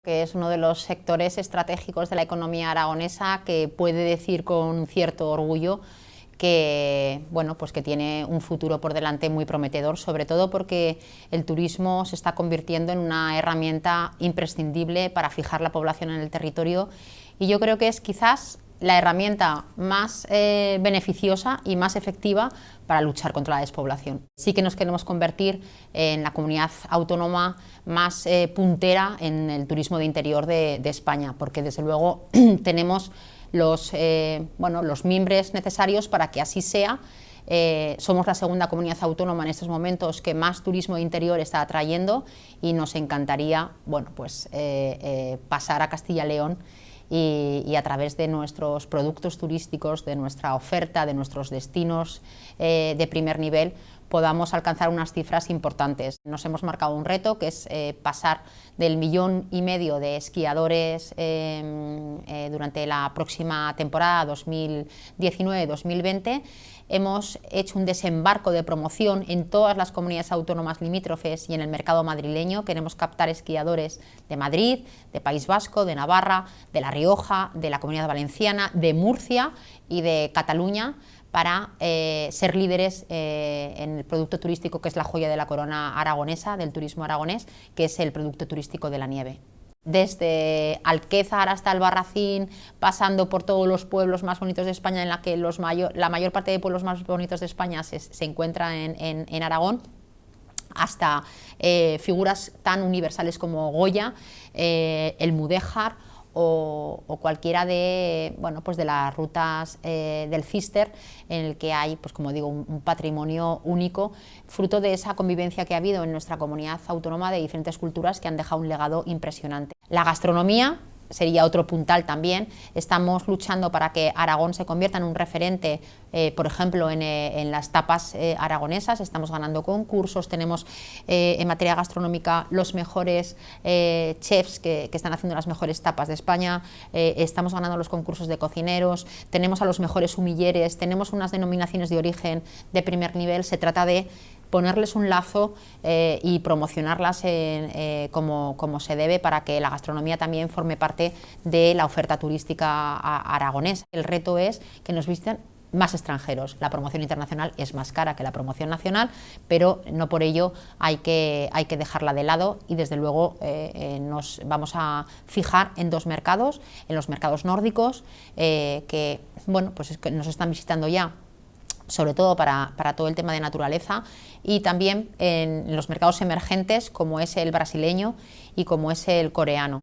que es uno de los sectores estratégicos de la economía aragonesa que puede decir con cierto orgullo que, bueno, pues que tiene un futuro por delante muy prometedor, sobre todo porque el turismo se está convirtiendo en una herramienta imprescindible para fijar la población en el territorio, y yo creo que es quizás la herramienta más beneficiosa y más efectiva para luchar contra la despoblación. Sí que nos queremos convertir en la comunidad autónoma más puntera en el turismo de interior de España, porque desde luego tenemos los mimbres necesarios para que así sea. Somos la segunda comunidad autónoma en estos momentos que más turismo de interior está atrayendo, y nos encantaría, bueno, pues, pasar a Castilla y León y a través de nuestros productos turísticos, de nuestra oferta, de nuestros destinos de primer nivel, podamos alcanzar unas cifras importantes. Nos hemos marcado un reto, que es pasar del 1,5 millones de esquiadores durante la próxima temporada 2019-2020. Hemos hecho un desembarco de promoción en todas las comunidades autónomas limítrofes y en el mercado madrileño. Queremos captar esquiadores de Madrid, de País Vasco, de Navarra, de La Rioja, de la Comunidad Valenciana, de Murcia y de Cataluña, para ser líderes en el producto turístico que es la joya de la corona aragonesa, del turismo aragonés, que es el producto turístico de la nieve. Desde Alquézar hasta Albarracín, pasando por todos los pueblos más bonitos de España, en la que la mayor parte de pueblos más bonitos de España se encuentra en Aragón, hasta figuras tan universales como Goya, el Mudéjar o cualquiera de, bueno, pues de las rutas del Cister, en el que hay, pues como digo, un patrimonio único, fruto de esa convivencia que ha habido en nuestra comunidad autónoma de diferentes culturas que han dejado un legado impresionante. La gastronomía sería otro puntal también. Estamos luchando para que Aragón se convierta en un referente, por ejemplo, en las tapas aragonesas. Estamos ganando concursos, tenemos en materia gastronómica los mejores chefs que están haciendo las mejores tapas de España, estamos ganando los concursos de cocineros, tenemos a los mejores humilleres, tenemos unas denominaciones de origen de primer nivel. Se trata de ponerles un lazo y promocionarlas como se debe, para que la gastronomía también forme parte de la oferta turística aragonesa. El reto es que nos visiten más extranjeros. La promoción internacional es más cara que la promoción nacional, pero no por ello hay que dejarla de lado, y desde luego nos vamos a fijar en dos mercados, en los mercados nórdicos, que, bueno, pues es que nos están visitando ya, sobre todo para todo el tema de naturaleza, y también en los mercados emergentes como es el brasileño y como es el coreano.